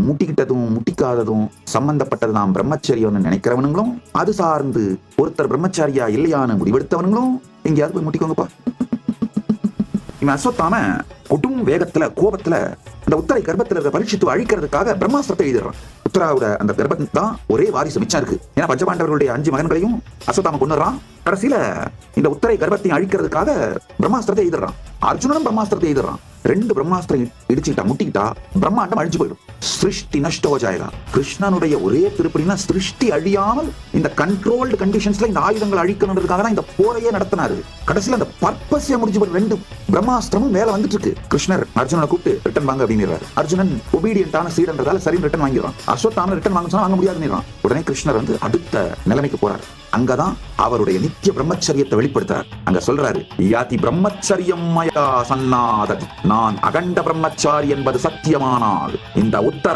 முட்டிக்கிட்டதும் முட்டிக்காததும் சம்பந்தப்பட்டதுதான் பிரம்மச்சரியம்னு நினைக்கிறவனுங்களும், அது சார்ந்து ஒருத்தர் பிரம்மச்சாரியா இல்லையான்னு முடிவெடுத்தவனுங்களும் எங்கேயாவது போய் முட்டிக்கோங்கப்பா. இவன் அஸ்வத்தாம கொடும் வேகத்துல கோபத்துல இந்த உத்தரை கர்ப்பத்துல இருக்க பரீட்சித்து அழிக்கிறதுக்காக பிரம்மாஸ்திரத்தை எழுதிடுறான். உத்தராவோட அந்த கர்ப்பம் தான் ஒரே வாரிசு மிச்சம் இருக்கு. ஏன்னா பஞ்சபாண்டவர்களுடைய 5 மகன்களையும் அஸ்வத்தாம கொண்டுறான். கடைசியில இந்த உத்தரை கர்ப்பத்தையும் அழிக்கிறதுக்காக பிரம்மாஸ்திரத்தை எழுதிடுறான். அர்ஜுனனும் பிரம்மாஸ்திரத்தை எழுதிடுறான். 2 பிரம்மாஸ்திரம் இடிச்சுக்கிட்டா முட்டிக்கிட்டா பிரம்மாண்டம் அழிஞ்சு போயிடும். சிருஷ்டி நஷ்டோ ஜாயகா. கிருஷ்ணனுடைய ஒரே திருப்படினா சிருஷ்டி அழியாமல் இந்த கண்ட்ரோல்டு கண்டிஷன்ஸ்ல இந்த ஆயுதங்கள் அழிக்கணுன்றதுக்காக தான் இந்த போரையே நடத்தினாரு. கடைசியில அந்த பர்பஸே முடிஞ்சு போய் 2 பிரம்மாஸ்திரமும் மேல வந்துட்டு இருக்கு. கிருஷ்ணர் அர்ஜுனனை கூப்பிட்டு ரிட்டன் வாங்க அப்படின்றாரு. அர்ஜுனன் ஒபீடியன்டான சீடன்றதால சரி ரிட்டன் வாங்கிடுறான். அஸ்வத்தாம ரிட்டன் வாங்க சொன்னா வாங்க முடியாதுன்னு. உடனே கிருஷ்ணர் வந்து அடுத்த நிலைமைக்கு போறாரு. அங்கதான் அவருடைய நித்திய பிரம்மச்சரியத்தை வெளிப்படுத்துறார். அங்க சொல்றாரு, யாதி பிரம்மச்சரியம் மயா சன்னாததி. நான் அகண்ட பிரம்மச்சாரி என்பது சத்தியமானால் இந்த உத்தரை